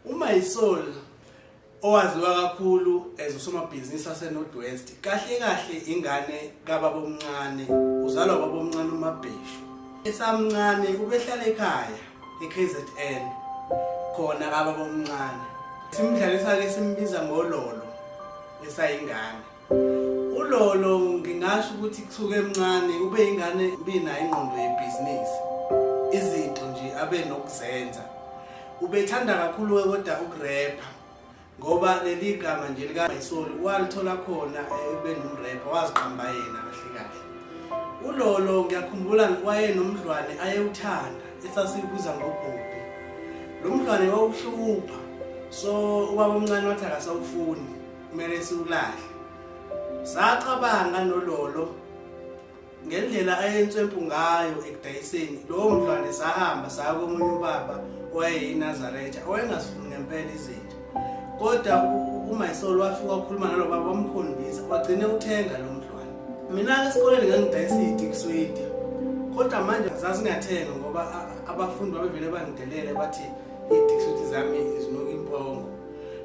UMaysol owaziwa kakhulu usomabhizinisi waseNorthwest kahle kahle ingane kababa omncane, uzalwa baba omncane uMabheshu. Esamncane ubehlala ekhaya eKZN khona kababa omncane. Simdlalisa ke simbiza ngololo esayingane. Ulolo ngingasho ukuthi kusuke emncane ube ingane bina ingqondo yebhizinisi, izinto nje abe nokuzenza. Ubethanda kakhulu kodwa ukurapper ngoba leli gama nje lika Maysol walithola khona ebenomrapper waziqamba yena kahle kahle. Ulolo ngiyakhumbula wayenomdlwane ayewuthanda esasibuza ngobhubhi. Lo mdlwane wawuhlupha, so ubaba omncane wathi akasawufuni kumele siwulahle. Sacabanga nololo ngendlela ayenswempu ngayo ekudayiseni lo mdlwane, sahamba saya komunye ubaba owayeyiNazaretha owayengasifuni ngempela izinto. Kodwa uMaysol wafika ukukhuluma nalo baba wamkhombisa wagcine uthenga lo mdlwane. Mina esikoleni ngangidayisa iDickswede, kodwa manje zazingathenga ngoba abafundi babevele bangidelele bathi iDickswede zami zinoka impongo.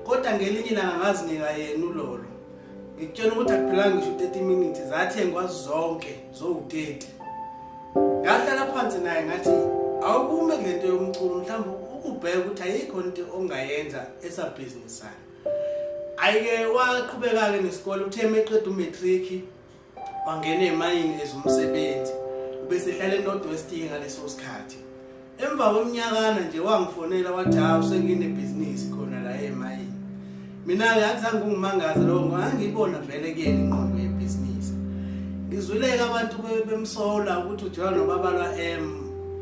Kodwa ngelinye ilanga ngazinika yena ulolo. Ngikutshela ukuthi akuphilanga ngisho 30 minutes zathengwa zonke zo30. Ngahlala phansi naye ngathi awukume kulento yomculo mhlawumbe ukubheka ukuthi ayikho into ongayenza esabhizinisi sana. Ayike waqhubeka ke nesikole, uthe eqeda umatric wangena emayini ezomsebenzi, bese ehlala eNorthwest ngaleso sikhathi. Emva kweminyakana nje wangifonela wathi hawu senginebhizinisi khona la emayini. Mina ngazange ungimangaze lo ngangibona vele kuyena ingqondo yebhizinisi. Ngizwileka abantu bemsola ukuthi uJohn noBabalwa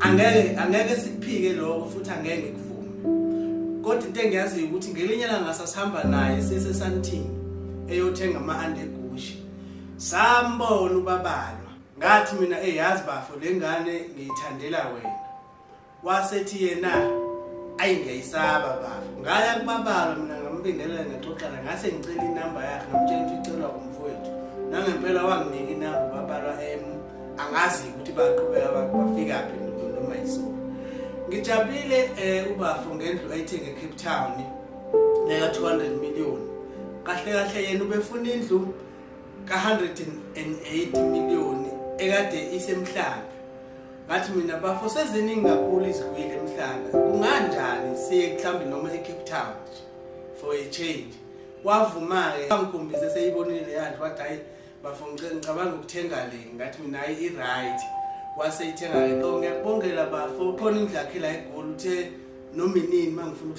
angeke sikuphike lokho futhi angeke ngikuvume. Kodwa into engiyaziyo ukuthi ngelinye ilanga sasihamba naye seseSandton eyothenga ama-andegushi. Sambona uBabalwa ngathi mina yazi bafo lengane ngiyithandela wena. Wasethi yena ayi ngiyayisaba bafo. Ngaya kuBabalwa mina ngambingelela ngexoxana ngase ngicela inamba yakhe ngamtshela ukuthi icela umfowethu. Nangempela wanginika inamba uBabalwa angazi ukuthi baqhubeka bafika phi noMaysol. Ngijabulile ubafo ngendlu ayithenga eCape Town leka 200 million. Kahle kahle yena ubefuna indlu ka108 million ekade isemhlanga. Ngathi mina bafo seziningi kakhulu izigwili emhlanga. Kunganjani siye mhlambi noma eCape Town for a change. Wavuma ke angikhombise seyibonile yandlu wathi hayi bafo ngicabanga ukuthenga le. Ngathi mina hayi i-right. Waseyithenga ke ngiyakubongela bafo khona indlu yakhe la eGoli uthe noma inini mangifuna